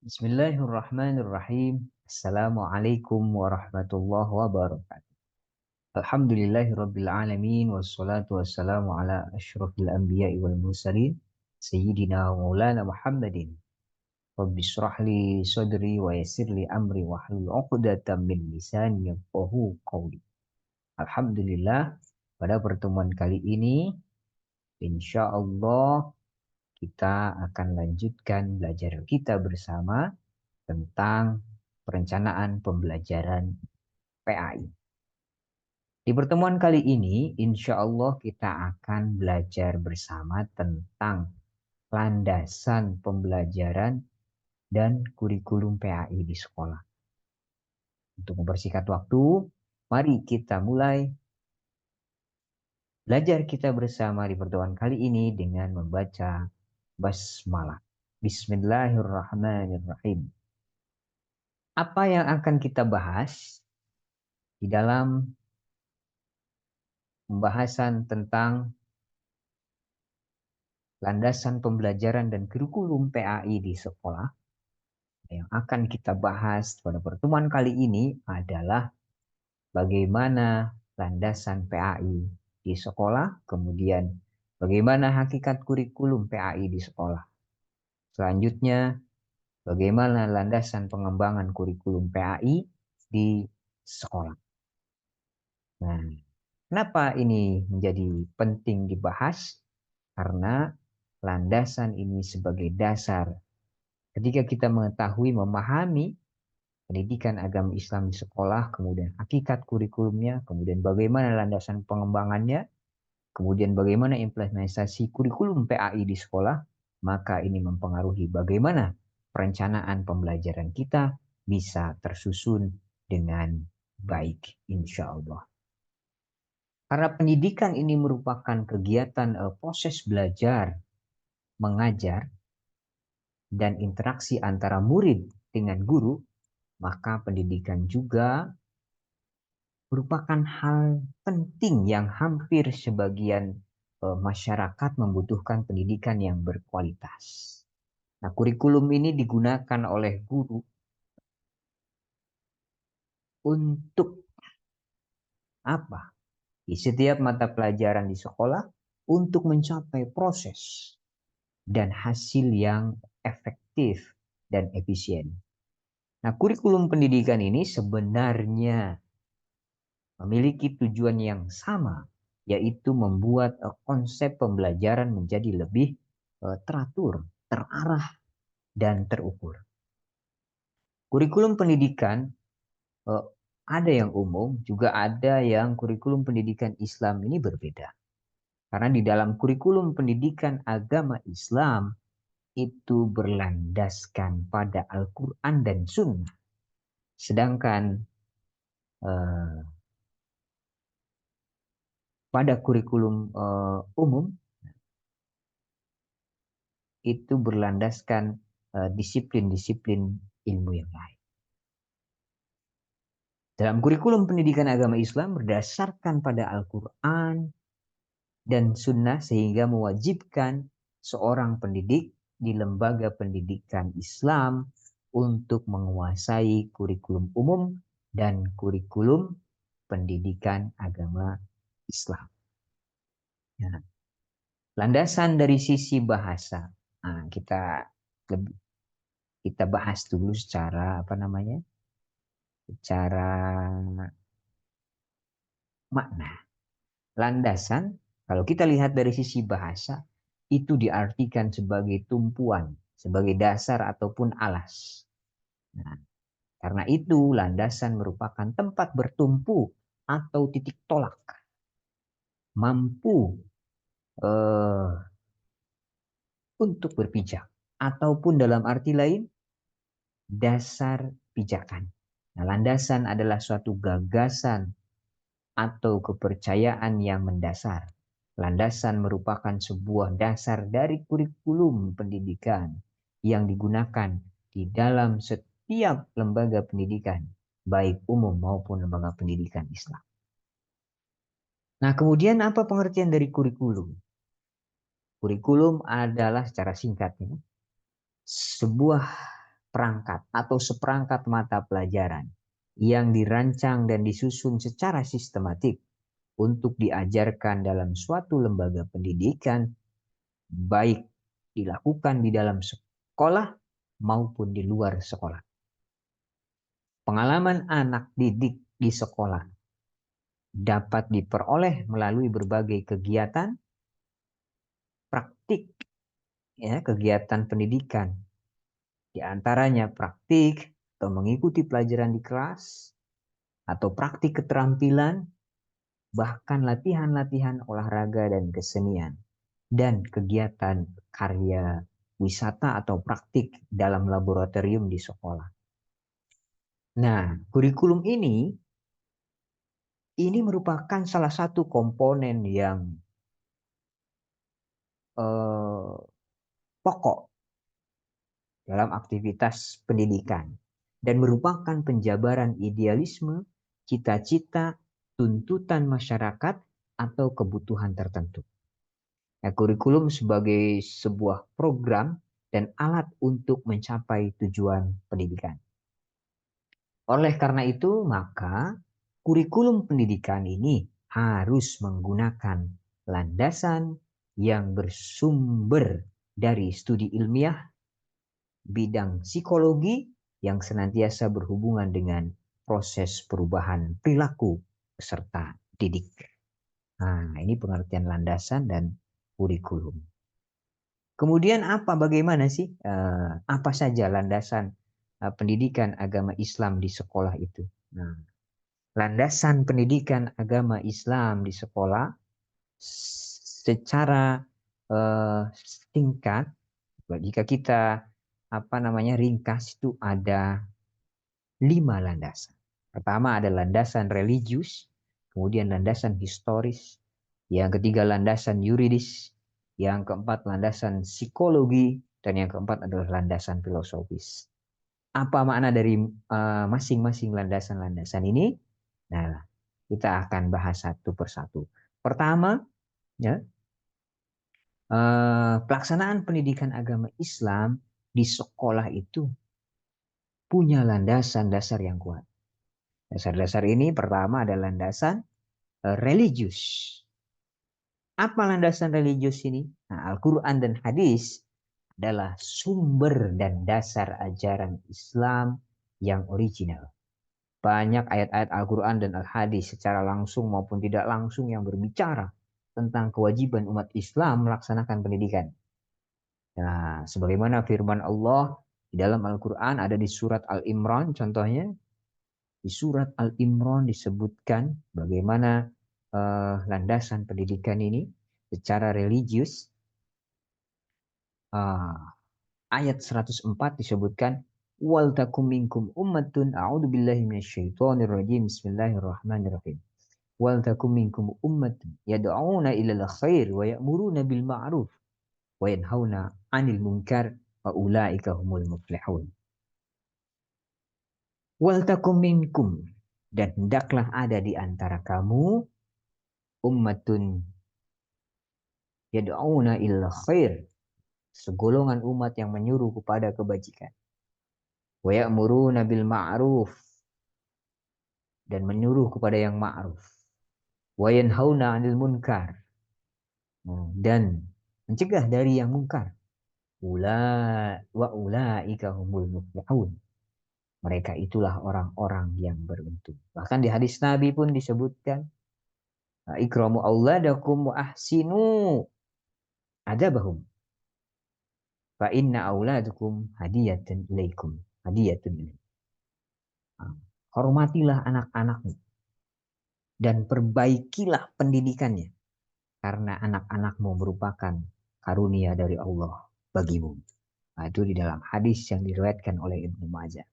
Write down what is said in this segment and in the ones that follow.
Bismillahirrahmanirrahim. Assalamualaikum warahmatullahi wabarakatuh. Alhamdulillahirabbil alamin wassalatu wassalamu ala asyrofil anbiya'i wal mursalin sayyidina wa maulana Muhammadin. Rabbi shrah li sadri wa yassir li amri wa hlul 'uqdatam min lisani yafqahu qawli. Alhamdulillah, pada pertemuan kali ini insyaallah kita akan lanjutkan belajar kita bersama tentang perencanaan pembelajaran PAI. Di pertemuan kali ini, insya Allah kita akan belajar bersama tentang landasan pembelajaran dan kurikulum PAI di sekolah. Untuk mempersingkat waktu, mari kita mulai belajar kita bersama di pertemuan kali ini dengan membaca basmalah. Bismillahirrahmanirrahim. Apa yang akan kita bahas di dalam pembahasan tentang landasan pembelajaran dan kurikulum PAI di sekolah? Yang akan kita bahas pada pertemuan kali ini adalah bagaimana landasan PAI di sekolah, kemudian bagaimana hakikat kurikulum PAI di sekolah. Selanjutnya, bagaimana landasan pengembangan kurikulum PAI di sekolah. Nah, kenapa ini menjadi penting dibahas? Karena landasan ini sebagai dasar ketika kita mengetahui, memahami pendidikan agama Islam di sekolah, kemudian hakikat kurikulumnya, kemudian bagaimana landasan pengembangannya, kemudian bagaimana implementasi kurikulum PAI di sekolah, maka ini mempengaruhi bagaimana perencanaan pembelajaran kita bisa tersusun dengan baik, insya Allah. Karena pendidikan ini merupakan kegiatan proses belajar, mengajar, dan interaksi antara murid dengan guru, maka pendidikan juga merupakan hal penting yang hampir sebagian masyarakat membutuhkan pendidikan yang berkualitas. Nah, kurikulum ini digunakan oleh guru untuk apa? Di setiap mata pelajaran di sekolah untuk mencapai proses dan hasil yang efektif dan efisien. Nah, kurikulum pendidikan ini sebenarnya memiliki tujuan yang sama, yaitu membuat konsep pembelajaran menjadi lebih teratur, terarah, dan terukur. Kurikulum pendidikan ada yang umum, juga ada yang kurikulum pendidikan Islam ini berbeda. Karena di dalam kurikulum pendidikan agama Islam itu berlandaskan pada Al-Quran dan Sunnah. Sedangkan pada kurikulum umum itu berlandaskan disiplin-disiplin ilmu yang lain. Dalam kurikulum pendidikan agama Islam berdasarkan pada Al-Quran dan Sunnah sehingga mewajibkan seorang pendidik di lembaga pendidikan Islam untuk menguasai kurikulum umum dan kurikulum pendidikan agama Islam. Ya. Landasan dari sisi bahasa, nah, kita bahas dulu secara secara makna. Landasan, kalau kita lihat dari sisi bahasa, itu diartikan sebagai tumpuan, sebagai dasar ataupun alas. Nah, karena itu landasan merupakan tempat bertumpu atau titik tolak. Mampu untuk berpijak. Ataupun dalam arti lain, dasar pijakan. Nah, landasan adalah suatu gagasan atau kepercayaan yang mendasar. Landasan merupakan sebuah dasar dari kurikulum pendidikan yang digunakan di dalam setiap lembaga pendidikan, baik umum maupun lembaga pendidikan Islam. Nah, kemudian apa pengertian dari kurikulum? Kurikulum adalah secara singkatnya sebuah perangkat atau seperangkat mata pelajaran yang dirancang dan disusun secara sistematik untuk diajarkan dalam suatu lembaga pendidikan, baik dilakukan di dalam sekolah maupun di luar sekolah. Pengalaman anak didik di sekolah dapat diperoleh melalui berbagai kegiatan praktik, ya, kegiatan pendidikan. Di antaranya praktik atau mengikuti pelajaran di kelas, atau praktik keterampilan, bahkan latihan-latihan olahraga dan kesenian, dan kegiatan karya wisata atau praktik dalam laboratorium di sekolah. Nah, kurikulum ini merupakan salah satu komponen yang pokok dalam aktivitas pendidikan dan merupakan penjabaran idealisme, cita-cita, tuntutan masyarakat, atau kebutuhan tertentu. Nah, kurikulum sebagai sebuah program dan alat untuk mencapai tujuan pendidikan. Oleh karena itu, maka kurikulum pendidikan ini harus menggunakan landasan yang bersumber dari studi ilmiah, bidang psikologi yang senantiasa berhubungan dengan proses perubahan perilaku peserta didik. Nah, ini pengertian landasan dan kurikulum. Kemudian bagaimana sih, apa saja landasan pendidikan agama Islam di sekolah itu? Nah, landasan pendidikan agama Islam di sekolah secara singkat, jika kita ringkas, itu ada 5 landasan. Pertama ada landasan religius, kemudian landasan historis, yang ketiga landasan yuridis, yang keempat landasan psikologi, dan yang keempat adalah landasan filosofis. Apa makna dari masing-masing landasan-landasan ini? Nah, kita akan bahas satu persatu. Pertama, ya, pelaksanaan pendidikan agama Islam di sekolah itu punya landasan dasar yang kuat. Dasar-dasar ini pertama adalah landasan religius. Apa landasan religius ini? Nah, Al-Quran dan hadis adalah sumber dan dasar ajaran Islam yang original. Banyak ayat-ayat Al-Quran dan Al-Hadis secara langsung maupun tidak langsung yang berbicara tentang kewajiban umat Islam melaksanakan pendidikan. Nah, sebagaimana firman Allah di dalam Al-Quran ada di surat Al-Imran contohnya. Di surat Al-Imran disebutkan bagaimana landasan pendidikan ini secara religius. Ayat 104 disebutkan, wal takum minkum ummatun a'udzubillahi minasyaitonir rajim bismillahirrahmanirrahim. Wal takum minkum ummatun yad'una ilal khair wa ya'muruna bil ma'ruf wa yanhauna 'anil munkar wa ulaika humul muflihun. Wal takum minkum, dan hendaklah ada di antara kamu ummatun yad'una ilal khair, segolongan umat yang menyuruh kepada kebajikan. Wa ya'muruna bil ma'ruf, dan menyuruh kepada yang ma'ruf. Wa yanhauna 'anil munkar, dan mencegah dari yang mungkar. Wa ulaika humul muflihun. Mereka itulah orang-orang yang beruntung. Bahkan di hadis Nabi pun disebutkan, ikramu auladakum wa ahsinu adabahum fa inna auladukum hadiyatun ilaikum. Hadiyatun ilaikum. Hormatilah anak-anakmu dan perbaikilah pendidikannya, karena anak-anakmu merupakan karunia dari Allah bagimu. Nah, itu di dalam hadis yang diriwayatkan oleh Ibnu Majah.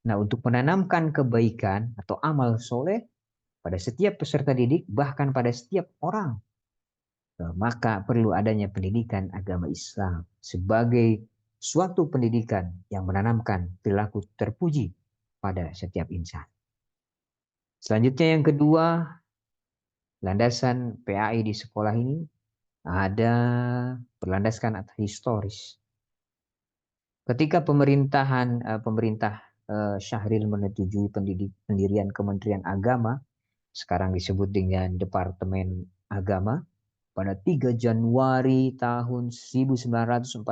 Nah, untuk menanamkan kebaikan atau amal soleh pada setiap peserta didik, bahkan pada setiap orang, maka perlu adanya pendidikan agama Islam sebagai suatu pendidikan yang menanamkan perilaku terpuji pada setiap insan. Selanjutnya yang kedua, landasan PAI di sekolah ini ada berlandaskan atas historis. Ketika pemerintah Syahrir menyetujui pendirian Kementerian Agama, sekarang disebut dengan Departemen Agama, pada 3 Januari tahun 1946,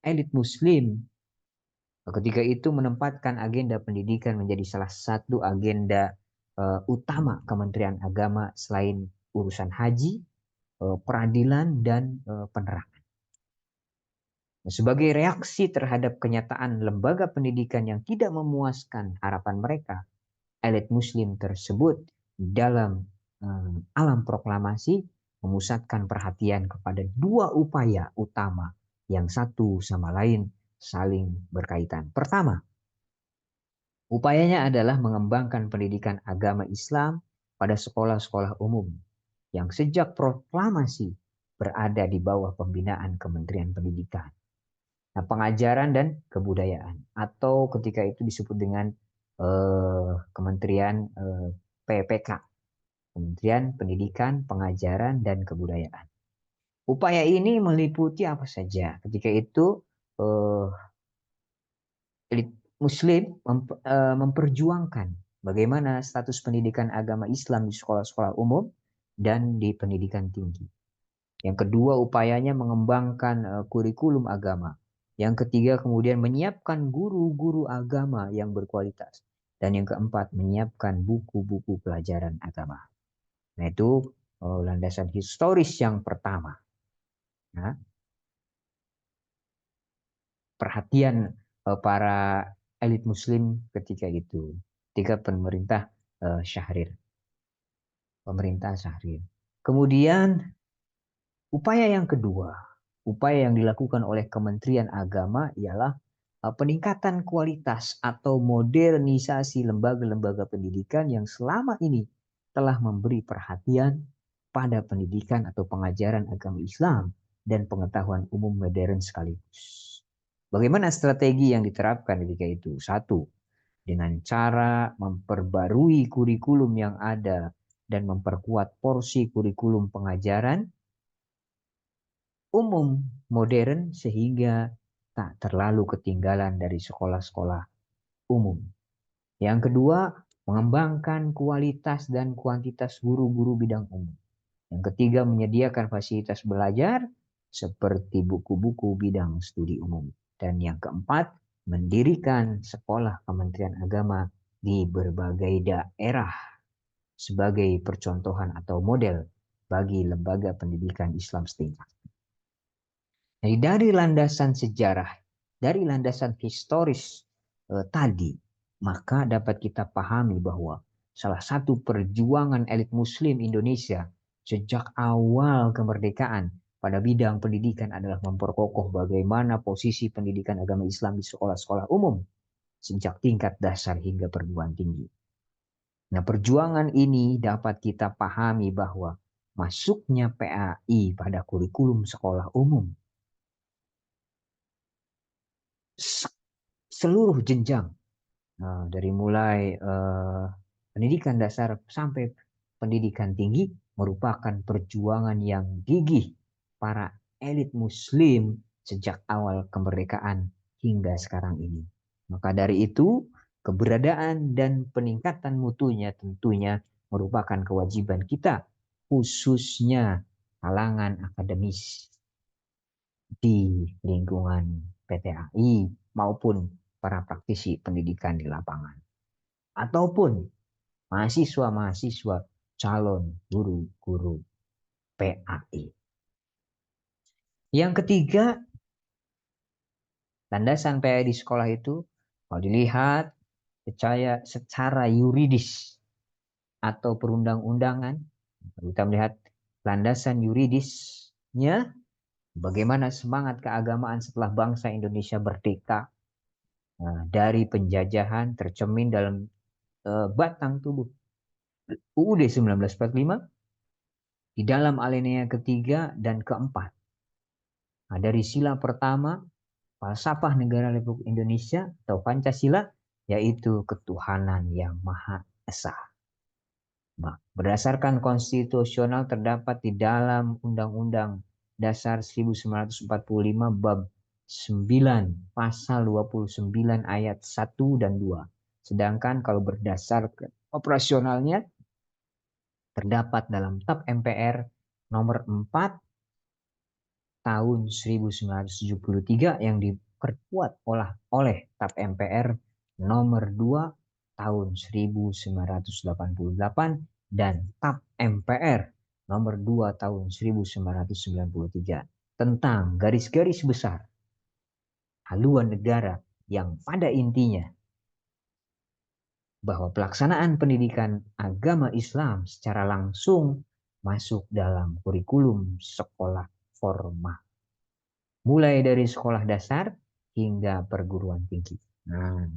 elit Muslim ketika itu menempatkan agenda pendidikan menjadi salah satu agenda utama Kementerian Agama selain urusan haji, peradilan, dan penerangan. Sebagai reaksi terhadap kenyataan lembaga pendidikan yang tidak memuaskan harapan mereka, elit Muslim tersebut dalam alam proklamasi memusatkan perhatian kepada dua upaya utama yang satu sama lain saling berkaitan. Pertama, upayanya adalah mengembangkan pendidikan agama Islam pada sekolah-sekolah umum yang sejak proklamasi berada di bawah pembinaan Kementerian Pendidikan. Nah, pengajaran dan kebudayaan, atau ketika itu disebut dengan Kementerian PPK, Kementerian Pendidikan, Pengajaran, dan Kebudayaan. Upaya ini meliputi apa saja? Ketika itu elit Muslim memperjuangkan bagaimana status pendidikan agama Islam di sekolah-sekolah umum dan di pendidikan tinggi. Yang kedua, upayanya mengembangkan kurikulum agama. Yang ketiga, kemudian menyiapkan guru-guru agama yang berkualitas. Dan yang keempat, menyiapkan buku-buku pelajaran agama. Nah, itu landasan historis yang pertama. Nah, perhatian para elit Muslim ketika itu, ketika Syahrir, pemerintah Syahrir. Kemudian upaya yang kedua, upaya yang dilakukan oleh Kementerian Agama ialah peningkatan kualitas atau modernisasi lembaga-lembaga pendidikan yang selama ini telah memberi perhatian pada pendidikan atau pengajaran agama Islam dan pengetahuan umum modern sekaligus. Bagaimana strategi yang diterapkan ketika itu? Satu, dengan cara memperbarui kurikulum yang ada dan memperkuat porsi kurikulum pengajaran umum modern sehingga tak terlalu ketinggalan dari sekolah-sekolah umum. Yang kedua, mengembangkan kualitas dan kuantitas guru-guru bidang umum. Yang ketiga, menyediakan fasilitas belajar seperti buku-buku bidang studi umum. Dan yang keempat, mendirikan sekolah Kementerian Agama di berbagai daerah sebagai percontohan atau model bagi lembaga pendidikan Islam setempat. Jadi dari landasan sejarah, dari landasan historis tadi, maka dapat kita pahami bahwa salah satu perjuangan elit Muslim Indonesia sejak awal kemerdekaan pada bidang pendidikan adalah memperkokoh bagaimana posisi pendidikan agama Islam di sekolah-sekolah umum sejak tingkat dasar hingga perguruan tinggi. Nah, perjuangan ini dapat kita pahami bahwa masuknya PAI pada kurikulum sekolah umum seluruh jenjang, dari mulai pendidikan dasar sampai pendidikan tinggi merupakan perjuangan yang gigih para elit Muslim sejak awal kemerdekaan hingga sekarang ini. Maka dari itu, keberadaan dan peningkatan mutunya tentunya merupakan kewajiban kita, khususnya kalangan akademis di lingkungan PTAI maupun para praktisi pendidikan di lapangan. Ataupun mahasiswa-mahasiswa calon guru-guru PAI. Yang ketiga, landasan PAI di sekolah itu kalau dilihat secara yuridis atau perundang-undangan, kita melihat landasan yuridisnya bagaimana semangat keagamaan setelah bangsa Indonesia merdeka dari penjajahan tercermin dalam batang tubuh UUD 1945 di dalam alinea ketiga dan keempat. Nah, dari sila pertama, falsafah negara Republik Indonesia atau Pancasila, yaitu ketuhanan yang Maha Esa. Nah, berdasarkan konstitusional terdapat di dalam Undang-Undang Dasar 1945 bab 9, pasal 29 ayat 1 dan 2. Sedangkan kalau berdasarkan operasionalnya terdapat dalam TAP MPR nomor 4 tahun 1973 yang diperkuat oleh TAP MPR nomor 2 tahun 1988 dan TAP MPR nomor 2 tahun 1993 tentang garis-garis besar haluan negara yang pada intinya bahwa pelaksanaan pendidikan agama Islam secara langsung masuk dalam kurikulum sekolah formal, mulai dari sekolah dasar hingga perguruan tinggi. Nah,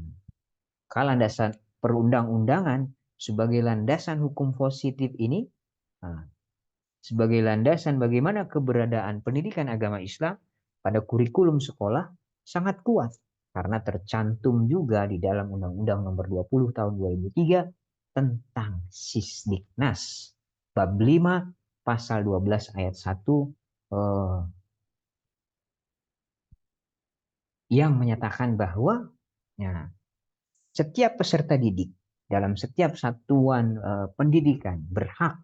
kalau landasan perundang-undangan sebagai landasan hukum positif ini, nah, sebagai landasan bagaimana keberadaan pendidikan agama Islam pada kurikulum sekolah sangat kuat karena tercantum juga di dalam Undang-Undang Nomor 20 Tahun 2003 tentang Sisdiknas bab 5 pasal 12 ayat 1 yang menyatakan bahwa ya, setiap peserta didik dalam setiap satuan pendidikan berhak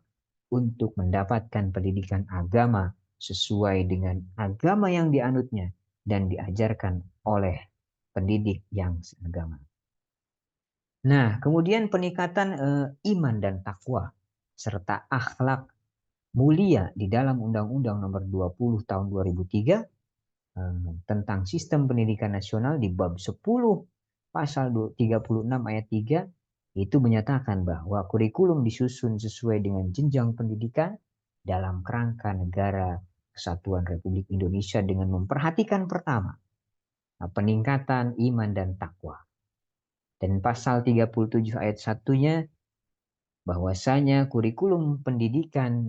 untuk mendapatkan pendidikan agama sesuai dengan agama yang dianutnya dan diajarkan oleh pendidik yang seagama. Nah, kemudian peningkatan iman dan takwa serta akhlak mulia di dalam Undang-Undang Nomor 20 Tahun 2003 tentang Sistem Pendidikan Nasional di bab 10 pasal 36 ayat 3 itu menyatakan bahwa kurikulum disusun sesuai dengan jenjang pendidikan dalam kerangka negara Kesatuan Republik Indonesia dengan memperhatikan pertama peningkatan iman dan takwa. Dan pasal 37 ayat 1-nya bahwasanya kurikulum pendidikan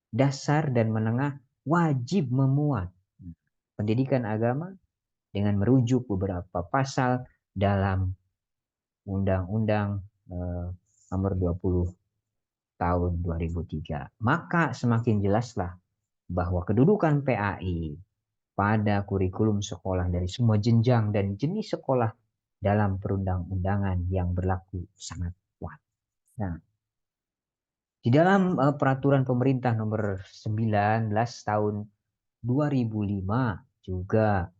dasar dan menengah wajib memuat pendidikan agama dengan merujuk beberapa pasal dalam Undang-Undang Nomor 20 Tahun 2003. Maka semakin jelaslah bahwa kedudukan PAI pada kurikulum sekolah dari semua jenjang dan jenis sekolah dalam perundang-undangan yang berlaku sangat kuat. Nah, di dalam peraturan pemerintah nomor 19 tahun 2005 juga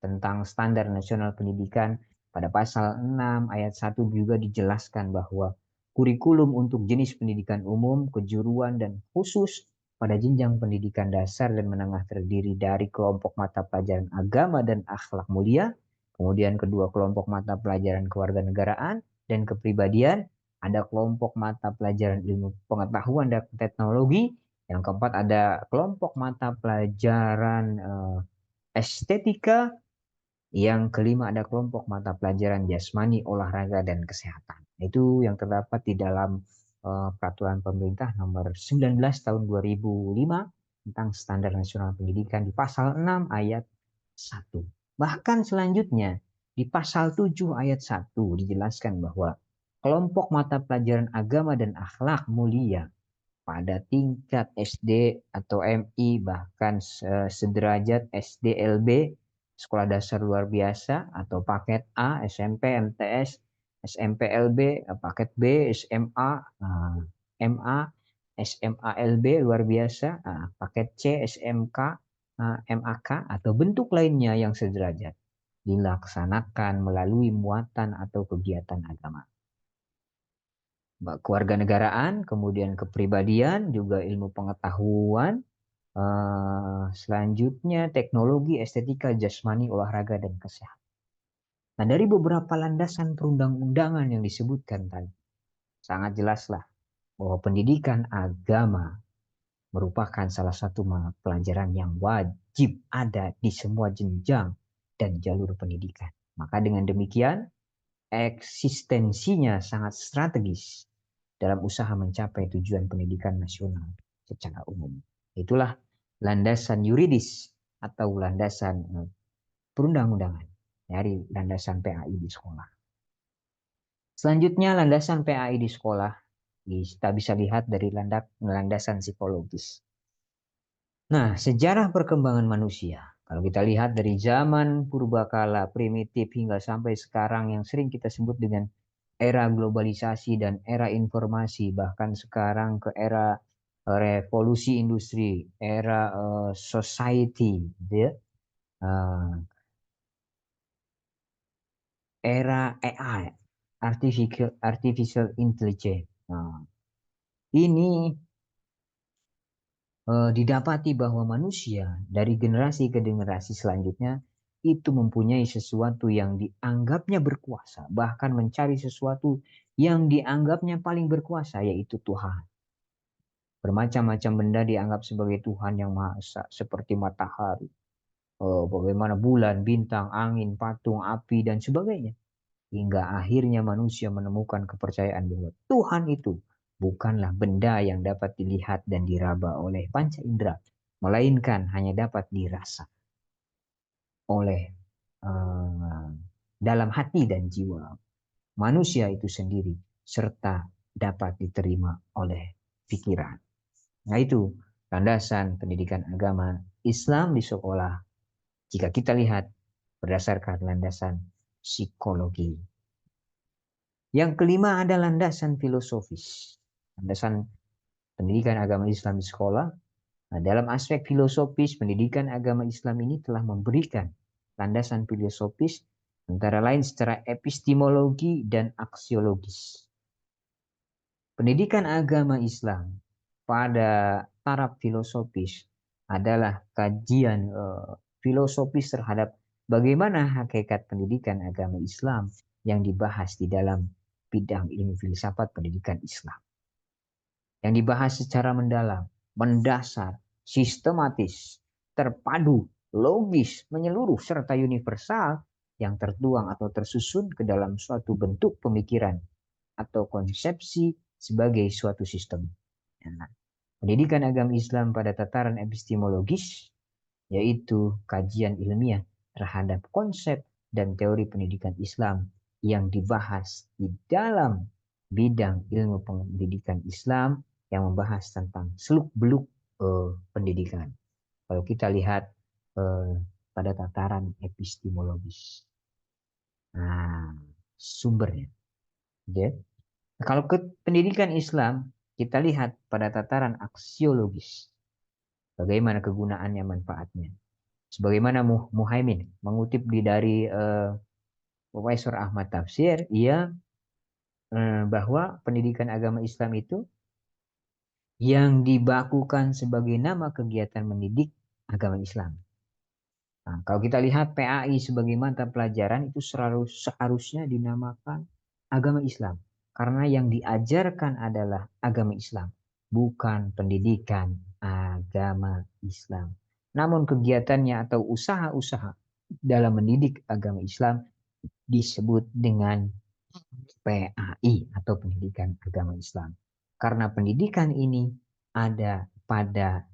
tentang standar nasional pendidikan pada pasal 6 ayat 1 juga dijelaskan bahwa kurikulum untuk jenis pendidikan umum, kejuruan, dan khusus pada jenjang pendidikan dasar dan menengah terdiri dari kelompok mata pelajaran agama dan akhlak mulia, kemudian kedua kelompok mata pelajaran kewarganegaraan dan kepribadian, ada kelompok mata pelajaran ilmu pengetahuan dan teknologi, yang keempat ada kelompok mata pelajaran estetika, yang kelima ada kelompok mata pelajaran jasmani, olahraga, dan kesehatan. Itu yang terdapat di dalam peraturan pemerintah nomor 19 tahun 2005 tentang standar nasional pendidikan di pasal 6 ayat 1. Bahkan selanjutnya di pasal 7 ayat 1 dijelaskan bahwa kelompok mata pelajaran agama dan akhlak mulia pada tingkat SD atau MI bahkan sederajat SDLB, sekolah dasar luar biasa atau paket A, SMP, MTS, SMPLB, paket B, SMA, MA, SMALB luar biasa, paket C, SMK, MAK atau bentuk lainnya yang sederajat dilaksanakan melalui muatan atau kegiatan agama. Kewarganegaraan, kemudian kepribadian, juga ilmu pengetahuan, selanjutnya teknologi, estetika, jasmani, olahraga, dan kesehatan. Nah, dari beberapa landasan perundang-undangan yang disebutkan tadi, sangat jelaslah bahwa pendidikan agama merupakan salah satu pelajaran yang wajib ada di semua jenjang dan jalur pendidikan. Maka dengan demikian, eksistensinya sangat strategis dalam usaha mencapai tujuan pendidikan nasional secara umum. Itulah landasan yuridis atau landasan perundang-undangan dari landasan PAI di sekolah. Selanjutnya landasan PAI di sekolah kita bisa lihat dari landasan psikologis. Nah, sejarah perkembangan manusia Kalau kita lihat dari zaman purbakala primitif hingga sampai sekarang yang sering kita sebut dengan era globalisasi dan era informasi, bahkan sekarang ke era revolusi industri, era society, gitu ya. Era AI, artificial intelligence. Nah, ini didapati bahwa manusia dari generasi ke generasi selanjutnya itu mempunyai sesuatu yang dianggapnya berkuasa, bahkan mencari sesuatu yang dianggapnya paling berkuasa, yaitu Tuhan. Bermacam-macam benda dianggap sebagai Tuhan yang Maha Esa, seperti matahari, bagaimana bulan, bintang, angin, patung, api, dan sebagainya. Hingga akhirnya manusia menemukan kepercayaan bahwa Tuhan itu bukanlah benda yang dapat dilihat dan diraba oleh panca indera, melainkan hanya dapat dirasa oleh uh, dalam hati dan jiwa manusia itu sendiri, serta dapat diterima oleh pikiran. Nah itu landasan pendidikan agama Islam di sekolah. Jika kita lihat berdasarkan landasan psikologi. Yang kelima ada landasan filosofis. Landasan pendidikan agama Islam di sekolah. Nah, dalam aspek filosofis, pendidikan agama Islam ini telah memberikan landasan filosofis antara lain secara epistemologi dan aksiologis. Pendidikan agama Islam pada taraf filosofis adalah kajian filosofis terhadap bagaimana hakikat pendidikan agama Islam yang dibahas di dalam bidang ilmu filsafat pendidikan Islam. Yang dibahas secara mendalam, mendasar, sistematis, terpadu, logis, menyeluruh, serta universal yang tertuang atau tersusun ke dalam suatu bentuk pemikiran atau konsepsi sebagai suatu sistem. Nah, pendidikan agama Islam pada tataran epistemologis, yaitu kajian ilmiah terhadap konsep dan teori pendidikan Islam yang dibahas di dalam bidang ilmu pendidikan Islam yang membahas tentang seluk-beluk pendidikan. Kalau kita lihat pada tataran epistemologis. Nah, sumbernya. Okay. Kalau ke pendidikan Islam, kita lihat pada tataran aksiologis. Bagaimana kegunaannya, manfaatnya. Sebagaimana Muhaimin mengutip dari Profesor Ahmad Tafsir, ia bahwa pendidikan agama Islam itu yang dibakukan sebagai nama kegiatan mendidik agama Islam. Nah, kalau kita lihat PAI sebagai mata pelajaran itu seharusnya dinamakan agama Islam. Karena yang diajarkan adalah agama Islam, bukan pendidikan agama Islam. Namun kegiatannya atau usaha-usaha dalam mendidik agama Islam disebut dengan PAI atau pendidikan agama Islam. Karena pendidikan ini ada pada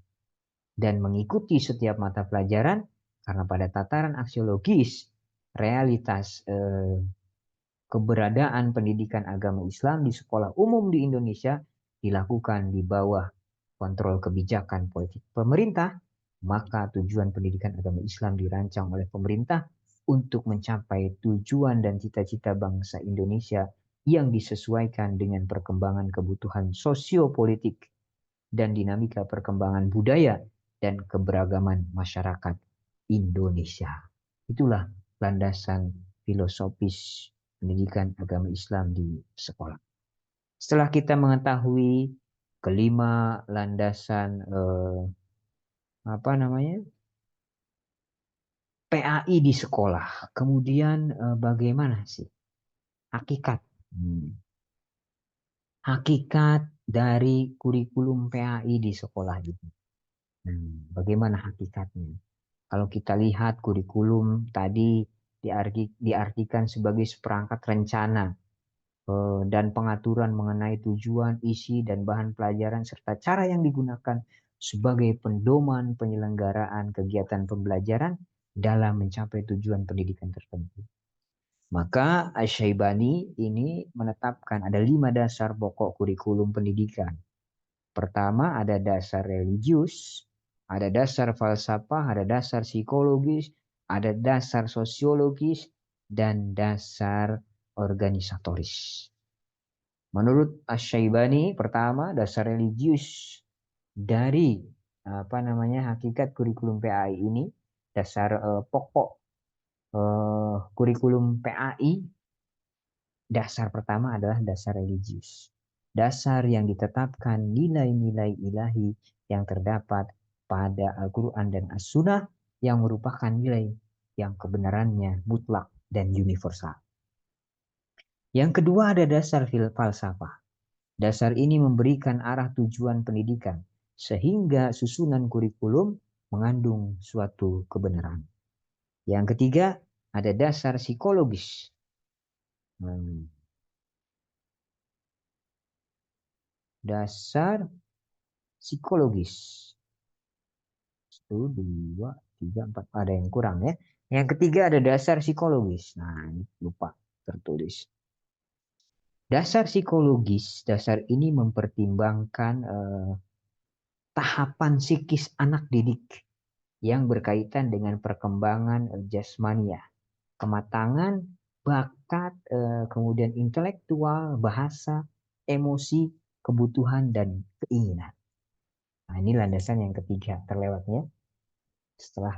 dan mengikuti setiap mata pelajaran karena pada tataran aksiologis realitas keberadaan pendidikan agama Islam di sekolah umum di Indonesia dilakukan di bawah kontrol kebijakan politik pemerintah, maka tujuan pendidikan agama Islam dirancang oleh pemerintah untuk mencapai tujuan dan cita-cita bangsa Indonesia yang disesuaikan dengan perkembangan kebutuhan sosiopolitik dan dinamika perkembangan budaya dan keberagaman masyarakat Indonesia. Itulah landasan filosofis pendidikan agama Islam di sekolah. Setelah kita mengetahui kelima landasan PAI di sekolah, kemudian bagaimana sih hakikat hakikat dari kurikulum PAI di sekolah itu? Bagaimana hakikatnya? Kalau kita lihat kurikulum tadi diartikan sebagai seperangkat rencana dan pengaturan mengenai tujuan, isi, dan bahan pelajaran serta cara yang digunakan sebagai pendoman penyelenggaraan kegiatan pembelajaran dalam mencapai tujuan pendidikan tertentu. Maka Asy-Syaibani ini menetapkan ada 5 dasar pokok kurikulum pendidikan. Pertama ada dasar religius, Ada dasar falsafah, ada dasar psikologis, ada dasar sosiologis, dan dasar organisatoris. Menurut Asy-Syaibani, pertama dasar religius dari hakikat kurikulum PAI ini, dasar pokok kurikulum PAI. Dasar pertama adalah dasar religius. Dasar yang ditetapkan nilai-nilai ilahi yang terdapat pada Al-Quran dan As-Sunnah yang merupakan nilai yang kebenarannya mutlak dan universal. Yang kedua ada dasar falsafah. Dasar ini memberikan arah tujuan pendidikan sehingga susunan kurikulum mengandung suatu kebenaran. Yang ketiga ada dasar psikologis. Dasar psikologis. 1, 2, 3, 4. Ada yang kurang ya. Yang ketiga ada dasar psikologis. Nah, ini lupa tertulis. Dasar psikologis, dasar ini mempertimbangkan tahapan psikis anak didik yang berkaitan dengan perkembangan jasmania, kematangan, bakat, kemudian intelektual, bahasa, emosi, kebutuhan, dan keinginan. Nah, ini landasan yang ketiga terlewatnya setelah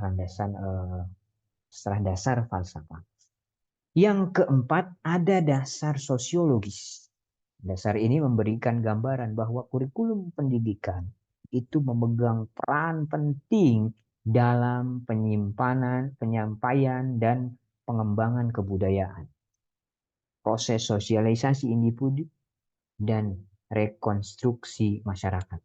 setelah dasar falsafah. Yang keempat ada dasar sosiologis. Dasar ini memberikan gambaran bahwa kurikulum pendidikan itu memegang peran penting dalam penyampaian, dan pengembangan kebudayaan, proses sosialisasi individu, dan rekonstruksi masyarakat.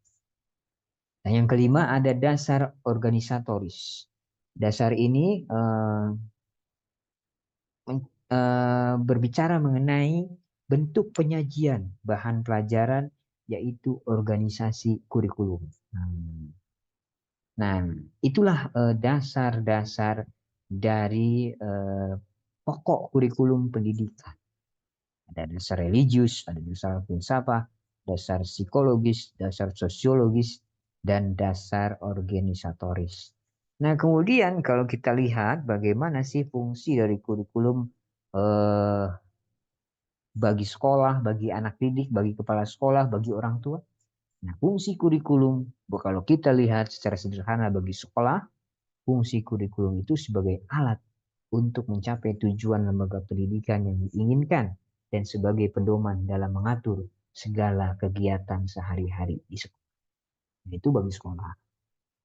Nah, yang kelima ada dasar organisatoris. Dasar ini berbicara mengenai bentuk penyajian bahan pelajaran, yaitu organisasi kurikulum. Nah, itulah dasar-dasar dari pokok kurikulum pendidikan. Ada dasar religius, ada dasar filsafat, dasar psikologis, dasar sosiologis, dan dasar organisatoris. Nah, kemudian kalau kita lihat bagaimana sih fungsi dari kurikulum bagi sekolah, bagi anak didik, bagi kepala sekolah, bagi orang tua. Nah, fungsi kurikulum, kalau kita lihat secara sederhana bagi sekolah, fungsi kurikulum itu sebagai alat untuk mencapai tujuan lembaga pendidikan yang diinginkan dan sebagai pedoman dalam mengatur segala kegiatan sehari-hari di sekolah. Itu bagi sekolah.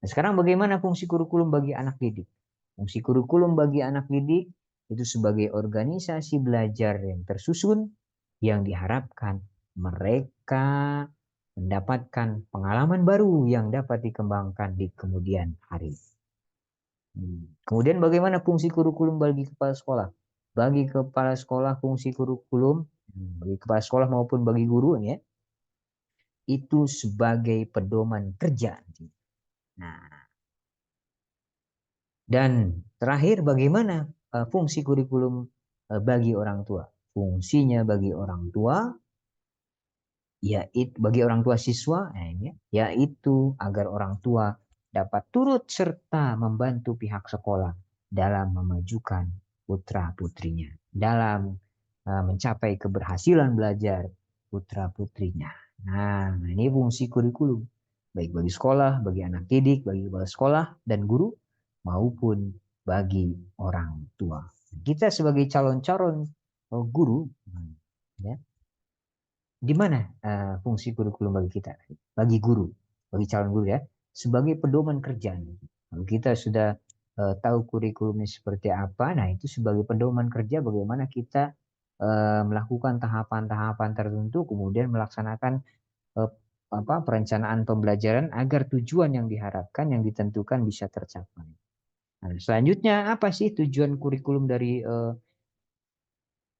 Nah, sekarang bagaimana fungsi kurikulum bagi anak didik? Fungsi kurikulum bagi anak didik itu sebagai organisasi belajar yang tersusun yang diharapkan mereka mendapatkan pengalaman baru yang dapat dikembangkan di kemudian hari. Kemudian bagaimana fungsi kurikulum bagi kepala sekolah? Bagi kepala sekolah fungsi kurikulum, bagi kepala sekolah maupun bagi guru ya, itu sebagai pedoman kerja. Nah, dan terakhir bagaimana fungsi kurikulum bagi orang tua? Fungsinya bagi orang tua yaitu bagi orang tua siswa, yaitu agar orang tua dapat turut serta membantu pihak sekolah dalam memajukan putra-putrinya, dalam mencapai keberhasilan belajar putra-putrinya. Nah, ini fungsi kurikulum, baik bagi sekolah, bagi anak didik, bagi kepala sekolah dan guru, maupun bagi orang tua. Kita sebagai calon-calon guru, ya, di mana fungsi kurikulum bagi kita, bagi guru, bagi calon guru ya, sebagai pedoman kerja. Kalau kita sudah tahu kurikulumnya seperti apa, nah itu sebagai pedoman kerja bagaimana kita melakukan tahapan-tahapan tertentu, kemudian melaksanakan perencanaan pembelajaran agar tujuan yang diharapkan, yang ditentukan bisa tercapai. Nah, selanjutnya apa sih tujuan kurikulum dari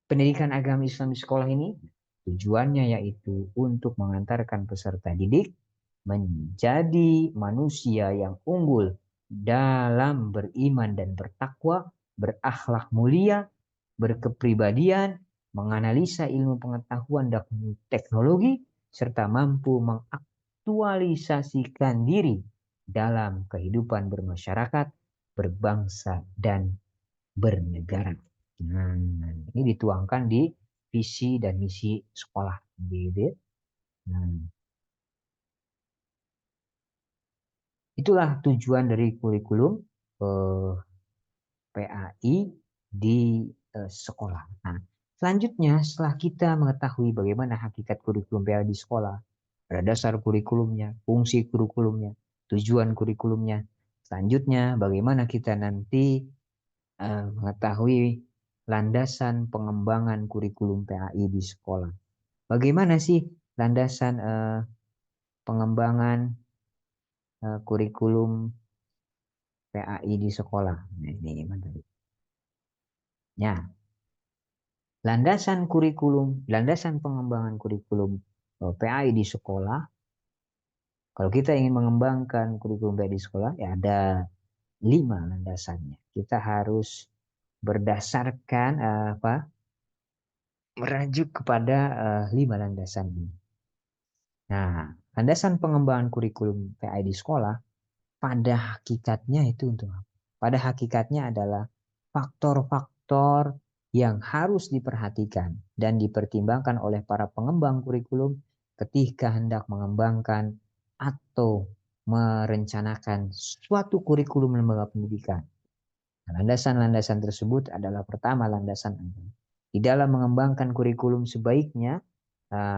pendidikan agama Islam di sekolah ini? Tujuannya yaitu untuk mengantarkan peserta didik menjadi manusia yang unggul dalam beriman dan bertakwa, berakhlak mulia, berkepribadian, menganalisa ilmu pengetahuan dan teknologi, serta mampu mengaktualisasikan diri dalam kehidupan bermasyarakat, berbangsa, dan bernegara. Nah, ini dituangkan di visi dan misi sekolah. Gitu. Nah, itulah tujuan dari kurikulum PAI di sekolah. Nah, selanjutnya setelah kita mengetahui bagaimana hakikat kurikulum PAI di sekolah, ada dasar kurikulumnya, fungsi kurikulumnya, tujuan kurikulumnya. Selanjutnya bagaimana kita nanti mengetahui landasan pengembangan kurikulum PAI di sekolah. Bagaimana sih landasan pengembangan kurikulum PAI di sekolah? Nah, ini tadi. Ya, landasan pengembangan kurikulum PAI di sekolah. Kalau kita ingin mengembangkan kurikulum PAI di sekolah, ya ada 5 landasannya. Kita harus berdasarkan merujuk kepada 5 landasan ini. Nah, landasan pengembangan kurikulum PAI di sekolah pada hakikatnya itu untuk apa? Pada hakikatnya adalah faktor-faktor yang harus diperhatikan dan dipertimbangkan oleh para pengembang kurikulum ketika hendak mengembangkan atau merencanakan suatu kurikulum lembaga pendidikan. Landasan-landasan tersebut adalah pertama landasan di dalam mengembangkan kurikulum sebaiknya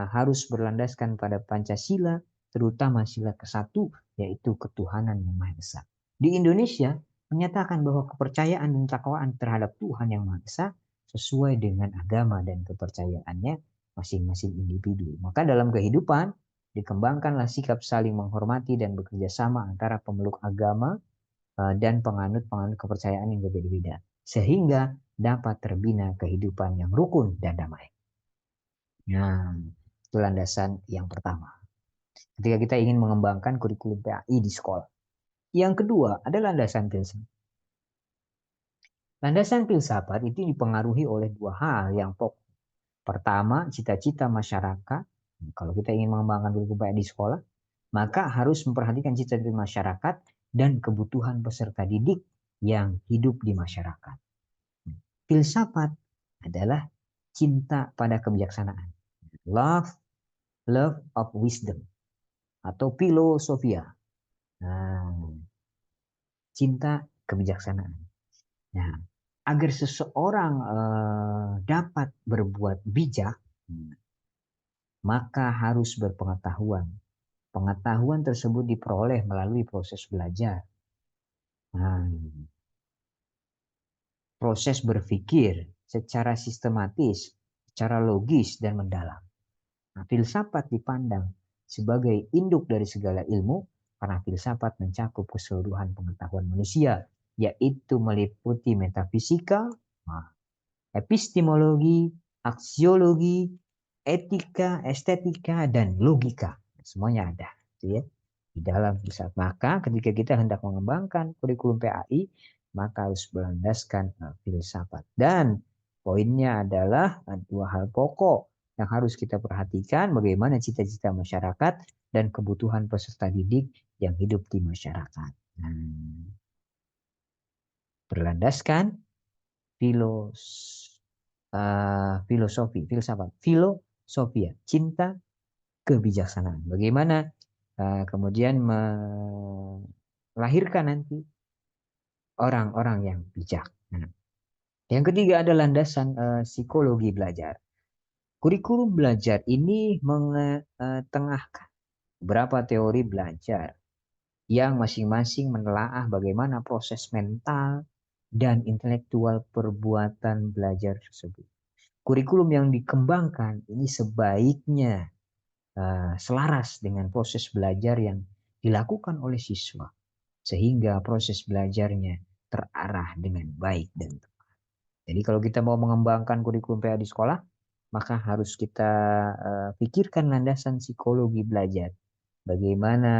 harus berlandaskan pada Pancasila, terutama sila ke-1 yaitu ketuhanan yang Maha Esa. Di Indonesia menyatakan bahwa kepercayaan dan takwaan terhadap Tuhan yang Maha Esa sesuai dengan agama dan kepercayaannya masing-masing individu. Maka dalam kehidupan dikembangkanlah sikap saling menghormati dan bekerja sama antara pemeluk agama dan penganut-penganut kepercayaan yang berbeda-beda, sehingga dapat terbina kehidupan yang rukun dan damai. Nah, itu landasan yang pertama. Ketika kita ingin mengembangkan kurikulum PAI di sekolah. Yang kedua adalah landasan filsafat. Landasan filsafat itu dipengaruhi oleh 2 hal yang pokok. Pertama, cita-cita masyarakat. Kalau kita ingin mengembangkan kurikulum PAI di sekolah, maka harus memperhatikan cita-cita masyarakat dan kebutuhan peserta didik yang hidup di masyarakat. Filsafat adalah cinta pada kebijaksanaan. Love of wisdom atau filosofia. Nah, cinta kebijaksanaan. Nah, agar seseorang dapat berbuat bijak, maka harus berpengetahuan. Pengetahuan tersebut diperoleh melalui proses belajar. Nah, proses berpikir secara sistematis, secara logis dan mendalam. Nah, filsafat dipandang sebagai induk dari segala ilmu karena filsafat mencakup keseluruhan pengetahuan manusia, yaitu meliputi metafisika, epistemologi, aksiologi, etika, estetika, dan logika. Semuanya ada, gitu ya, di dalam filsafat. Maka ketika kita hendak mengembangkan kurikulum PAI, maka harus berlandaskan filsafat. Dan poinnya adalah 2 hal pokok yang harus kita perhatikan, bagaimana cita-cita masyarakat dan kebutuhan peserta didik yang hidup di masyarakat. Berlandaskan filosofi, filsafat, filosofia, cinta kebijaksanaan. Bagaimana kemudian melahirkan nanti orang-orang yang bijak. Nah, yang ketiga ada landasan psikologi belajar. Kurikulum belajar ini mengetengahkan beberapa teori belajar yang masing-masing menelaah bagaimana proses mental dan intelektual perbuatan belajar tersebut. Kurikulum yang dikembangkan ini sebaiknya selaras dengan proses belajar yang dilakukan oleh siswa, sehingga proses belajarnya terarah dengan baik dan tepat. Jadi kalau kita mau mengembangkan kurikulum PA di sekolah, maka harus kita pikirkan landasan psikologi belajar. Bagaimana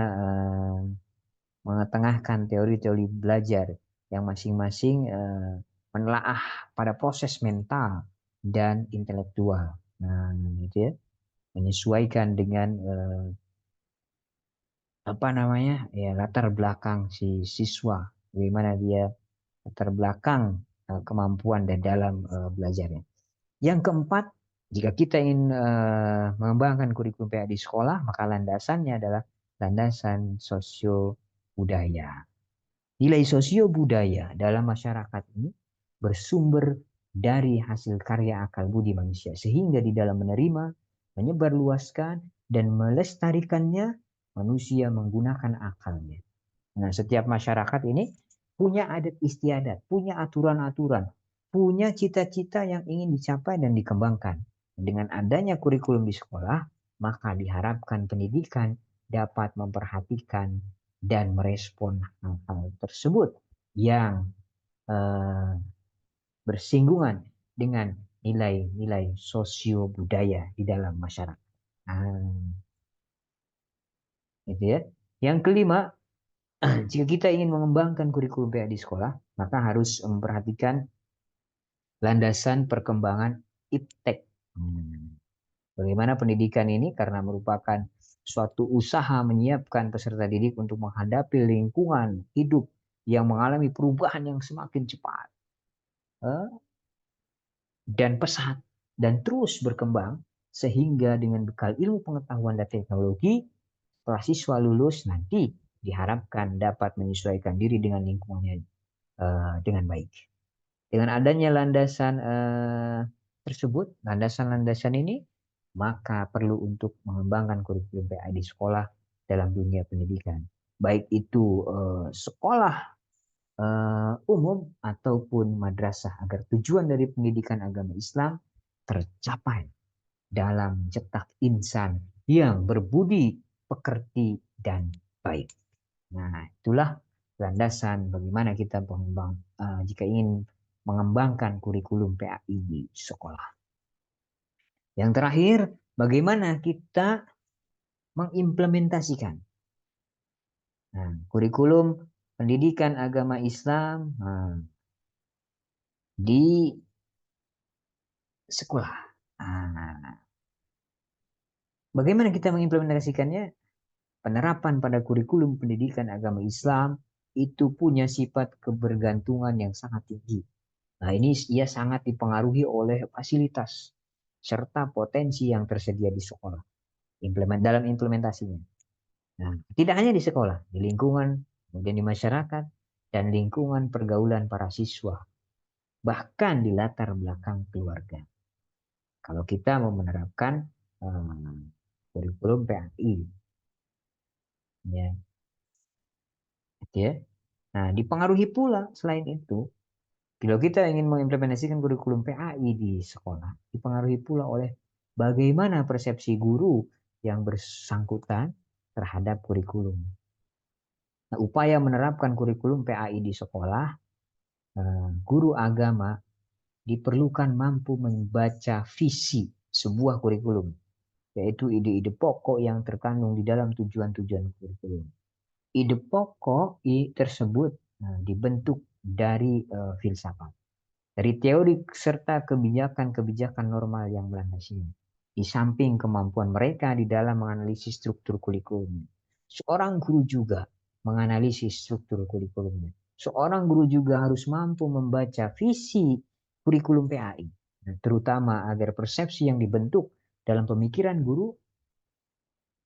mengetengahkan teori-teori belajar yang masing-masing menelaah pada proses mental dan intelektual. Nah, itu ya, menyesuaikan dengan apa namanya ya latar belakang si siswa, bagaimana dia latar belakang kemampuan dan dalam belajarnya. Yang keempat, jika kita ingin mengembangkan kurikulum PA di sekolah, maka landasannya adalah landasan sosio budaya. Nilai sosio budaya dalam masyarakat ini bersumber dari hasil karya akal budi manusia, sehingga di dalam menerima, menyebarluaskan, dan melestarikannya, manusia menggunakan akalnya. Nah, setiap masyarakat ini punya adat istiadat, punya aturan-aturan, punya cita-cita yang ingin dicapai dan dikembangkan. Dengan adanya kurikulum di sekolah, maka diharapkan pendidikan dapat memperhatikan dan merespon hal-hal tersebut yang eh, bersinggungan dengan nilai-nilai sosio budaya di dalam masyarakat. Nah, gitu ya. Yang kelima, jika kita ingin mengembangkan kurikulum PA di sekolah, maka harus memperhatikan landasan perkembangan iptek. Bagaimana pendidikan ini karena merupakan suatu usaha menyiapkan peserta didik untuk menghadapi lingkungan hidup yang mengalami perubahan yang semakin cepat eh, dan pesat dan terus berkembang, sehingga dengan bekal ilmu pengetahuan dan teknologi, setelah siswa lulus nanti diharapkan dapat menyesuaikan diri dengan lingkungannya dengan baik. Dengan adanya landasan tersebut, landasan-landasan ini, maka perlu untuk mengembangkan kurikulum PA di sekolah dalam dunia pendidikan. Baik itu sekolah umum ataupun madrasah, agar tujuan dari pendidikan agama Islam tercapai dalam cetak insan yang berbudi, pekerti, dan baik. Nah, itulah landasan bagaimana kita jika ingin mengembangkan kurikulum PAI di sekolah. Yang terakhir, bagaimana kita mengimplementasikan kurikulum pendidikan agama Islam di sekolah. Bagaimana kita mengimplementasikannya? Penerapan pada kurikulum pendidikan agama Islam itu punya sifat kebergantungan yang sangat tinggi. Nah, ini ia sangat dipengaruhi oleh fasilitas serta potensi yang tersedia di sekolah. Dalam implementasinya. Nah, tidak hanya di sekolah, di lingkungan, kemudian di masyarakat, dan lingkungan pergaulan para siswa, bahkan di latar belakang keluarga. Kalau kita mau menerapkan kurikulum PAI, ya, ya. Nah, dipengaruhi pula selain itu, kalau kita ingin mengimplementasikan kurikulum PAI di sekolah, dipengaruhi pula oleh bagaimana persepsi guru yang bersangkutan terhadap kurikulum. Nah, upaya menerapkan kurikulum PAI di sekolah, guru agama diperlukan mampu membaca visi sebuah kurikulum, yaitu ide-ide pokok yang terkandung di dalam tujuan-tujuan kurikulum. Ide pokok tersebut dibentuk dari filsafat, dari teori serta kebijakan-kebijakan normal yang melandasinya. Di samping kemampuan mereka di dalam menganalisis struktur kurikulum, seorang guru juga menganalisis struktur kurikulumnya. Seorang guru juga harus mampu membaca visi kurikulum PAI, terutama agar persepsi yang dibentuk dalam pemikiran guru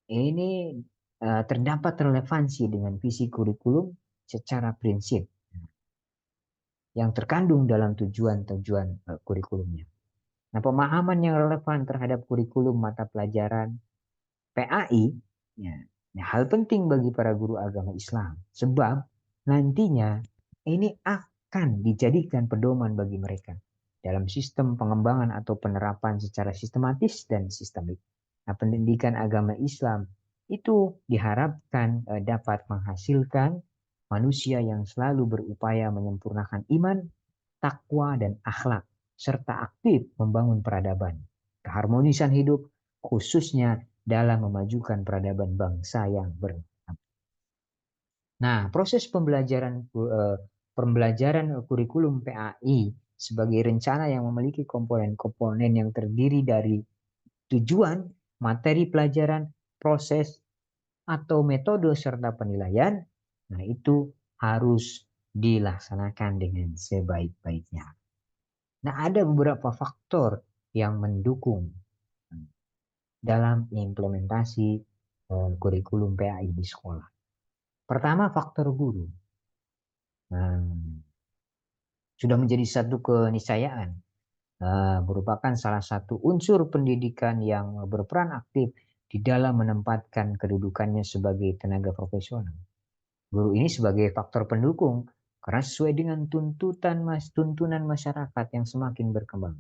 ini terdapat relevansi dengan visi kurikulum secara prinsip yang terkandung dalam tujuan-tujuan kurikulumnya. Nah, pemahaman yang relevan terhadap kurikulum mata pelajaran PAI ya, hal penting bagi para guru agama Islam, sebab nantinya ini akan dijadikan pedoman bagi mereka dalam sistem pengembangan atau penerapan secara sistematis dan sistemik. Nah, pendidikan agama Islam itu diharapkan dapat menghasilkan manusia yang selalu berupaya menyempurnakan iman, takwa, dan akhlak, serta aktif membangun peradaban, keharmonisan hidup, khususnya dalam memajukan peradaban bangsa yang beragam. Nah, proses pembelajaran kurikulum PAI sebagai rencana yang memiliki komponen-komponen yang terdiri dari tujuan, materi pelajaran, proses, atau metode serta penilaian, nah itu harus dilaksanakan dengan sebaik-baiknya. Nah, ada beberapa faktor yang mendukung dalam implementasi kurikulum PAI di sekolah. Pertama, faktor guru. Nah, sudah menjadi satu keniscayaan, merupakan salah satu unsur pendidikan yang berperan aktif di dalam menempatkan kedudukannya sebagai tenaga profesional. Guru ini sebagai faktor pendukung karena sesuai dengan tuntunan masyarakat yang semakin berkembang.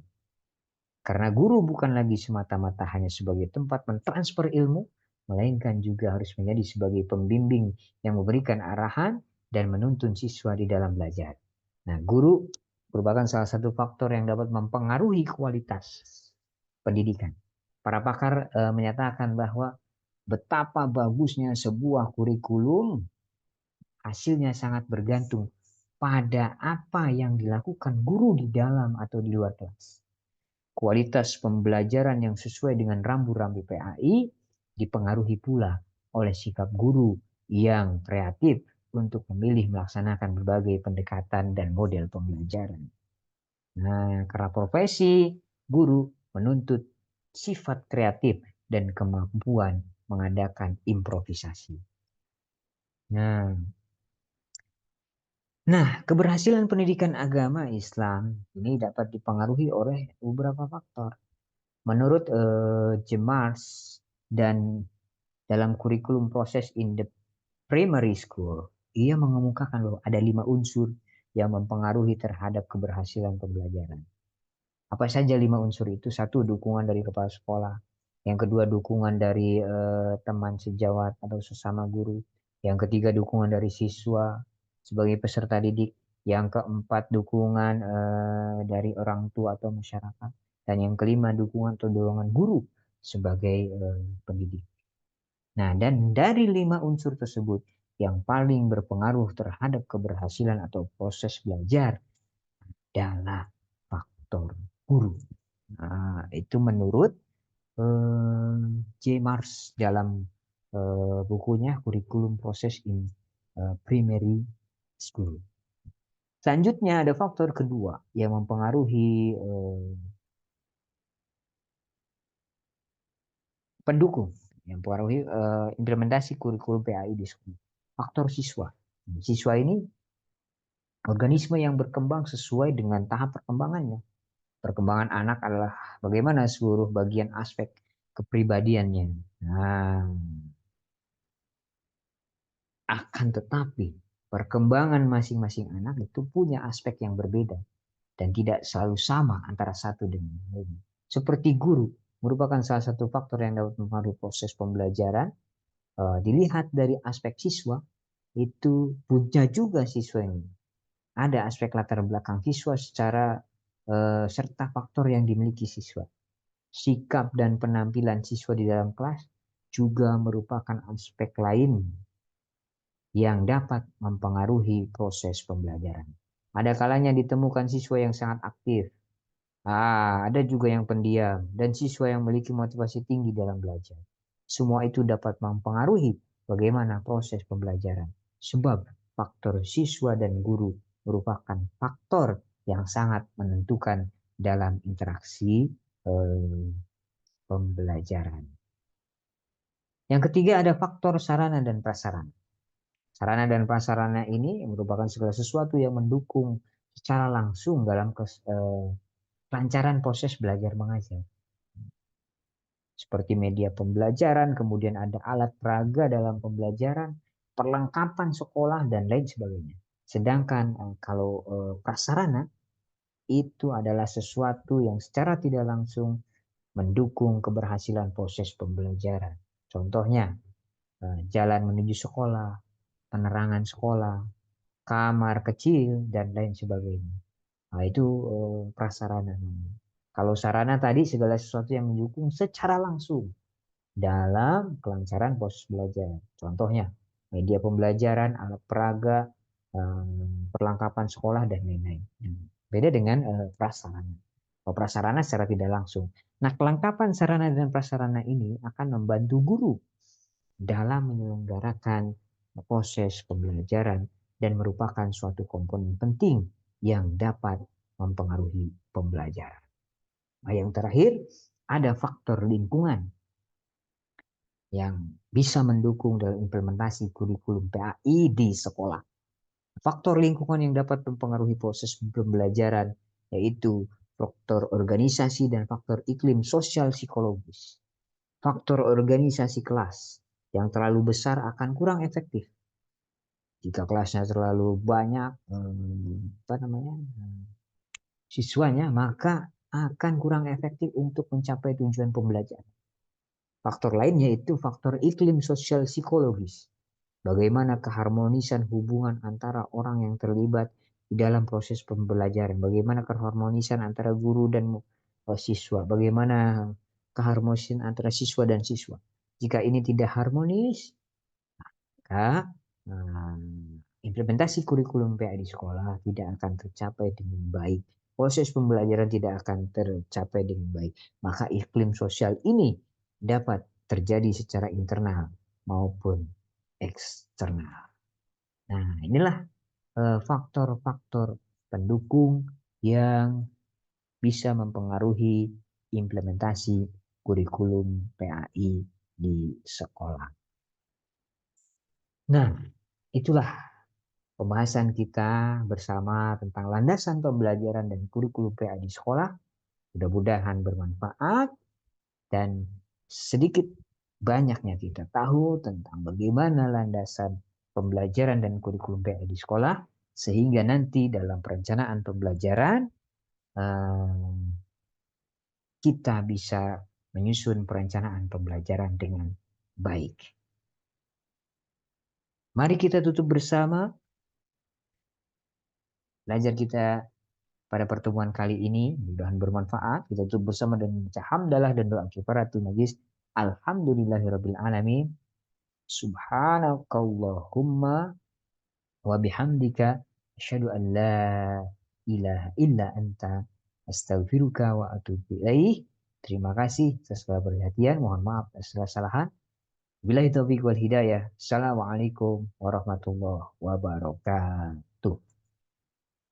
Karena guru bukan lagi semata-mata hanya sebagai tempat mentransfer ilmu, melainkan juga harus menjadi sebagai pembimbing yang memberikan arahan dan menuntun siswa di dalam belajar. Nah, guru merupakan salah satu faktor yang dapat mempengaruhi kualitas pendidikan. Para pakar menyatakan bahwa betapa bagusnya sebuah kurikulum hasilnya sangat bergantung pada apa yang dilakukan guru di dalam atau di luar kelas. Kualitas pembelajaran yang sesuai dengan rambu-rambu PAI dipengaruhi pula oleh sikap guru yang kreatif untuk memilih melaksanakan berbagai pendekatan dan model pembelajaran. Nah, karena profesi guru menuntut sifat kreatif dan kemampuan mengadakan improvisasi. Nah, keberhasilan pendidikan agama Islam ini dapat dipengaruhi oleh beberapa faktor. Menurut Jemars dan dalam kurikulum proses in the primary school, ia mengemukakan bahwa ada 5 unsur yang mempengaruhi terhadap keberhasilan pembelajaran. Apa saja 5 unsur itu? Satu, dukungan dari kepala sekolah. Yang kedua, dukungan dari teman sejawat atau sesama guru. Yang ketiga, dukungan dari siswa sebagai peserta didik. Yang keempat, dukungan dari orang tua atau masyarakat. Dan yang kelima, dukungan atau dorongan guru sebagai pendidik. Nah, dan dari 5 unsur tersebut, yang paling berpengaruh terhadap keberhasilan atau proses belajar adalah faktor guru. Nah, itu menurut J. Mars dalam bukunya Kurikulum Proses in Primary School. Selanjutnya ada faktor kedua yang mempengaruhi pendukung, yang mempengaruhi implementasi kurikulum PAI di sekolah. Faktor siswa. Siswa ini organisme yang berkembang sesuai dengan tahap perkembangannya. Perkembangan anak adalah bagaimana seluruh bagian aspek kepribadiannya. Nah, akan tetapi perkembangan masing-masing anak itu punya aspek yang berbeda dan tidak selalu sama antara satu dengan lain. Seperti guru merupakan salah satu faktor yang dapat mempengaruhi proses pembelajaran. Dilihat dari aspek siswa, itu punya juga siswa ini. Ada aspek latar belakang siswa secara serta faktor yang dimiliki siswa. Sikap dan penampilan siswa di dalam kelas juga merupakan aspek lain yang dapat mempengaruhi proses pembelajaran. Ada kalanya ditemukan siswa yang sangat aktif. Ada juga yang pendiam dan siswa yang memiliki motivasi tinggi dalam belajar. Semua itu dapat mempengaruhi bagaimana proses pembelajaran. Sebab faktor siswa dan guru merupakan faktor yang sangat menentukan dalam interaksi pembelajaran. Yang ketiga ada faktor sarana dan prasarana. Sarana dan prasarana ini merupakan segala sesuatu yang mendukung secara langsung dalam kelancaran proses belajar mengajar. Seperti media pembelajaran, kemudian ada alat peraga dalam pembelajaran, perlengkapan sekolah, dan lain sebagainya. Sedangkan kalau prasarana itu adalah sesuatu yang secara tidak langsung mendukung keberhasilan proses pembelajaran. Contohnya, jalan menuju sekolah, penerangan sekolah, kamar kecil, dan lain sebagainya. Nah, itu prasarana. Kalau sarana tadi segala sesuatu yang mendukung secara langsung dalam kelancaran proses belajar. Contohnya, media pembelajaran, alat peraga, perlengkapan sekolah, dan lain-lain. Beda dengan prasarana. Kalau prasarana secara tidak langsung. Nah, kelengkapan sarana dan prasarana ini akan membantu guru dalam menyelenggarakan proses pembelajaran dan merupakan suatu komponen penting yang dapat mempengaruhi pembelajaran. Nah, yang terakhir, ada faktor lingkungan yang bisa mendukung dalam implementasi kurikulum PAI di sekolah. Faktor lingkungan yang dapat mempengaruhi proses pembelajaran yaitu faktor organisasi dan faktor iklim sosial psikologis. Faktor organisasi kelas yang terlalu besar akan kurang efektif. Jika kelasnya terlalu banyak siswanya, maka akan kurang efektif untuk mencapai tujuan pembelajaran. Faktor lain yaitu faktor iklim sosial psikologis. Bagaimana keharmonisan hubungan antara orang yang terlibat di dalam proses pembelajaran. Bagaimana keharmonisan antara guru dan siswa. Bagaimana keharmonisan antara siswa dan siswa. Jika ini tidak harmonis, maka implementasi kurikulum PA di sekolah tidak akan tercapai dengan baik. Proses pembelajaran tidak akan tercapai dengan baik. Maka iklim sosial ini dapat terjadi secara internal maupun eksternal. Nah, inilah faktor-faktor pendukung yang bisa mempengaruhi implementasi kurikulum PAI di sekolah. Nah, itulah pembahasan kita bersama tentang landasan pembelajaran dan kurikulum PAI di sekolah. Mudah-mudahan bermanfaat dan sedikit banyaknya kita tahu tentang bagaimana landasan pembelajaran dan kurikulum PAI di sekolah, sehingga nanti dalam perencanaan pembelajaran kita bisa menyusun perencanaan pembelajaran dengan baik. Mari kita tutup bersama belajar kita pada pertemuan kali ini. Mudah-mudahan bermanfaat. Kita tutup bersama dengan baca hamdalah dan doa kifaratul majlis. Alhamdulillahirabbil alamin. Subhanakallahumma wa bihamdika asyhadu an la ilaha illa anta astaghfiruka wa atubu ilaih. Terima kasih atas segala perhatian. Mohon maaf atas segala kesalahan. Billahi taufiq wal hidayah. Assalamualaikum warahmatullahi wabarakatuh.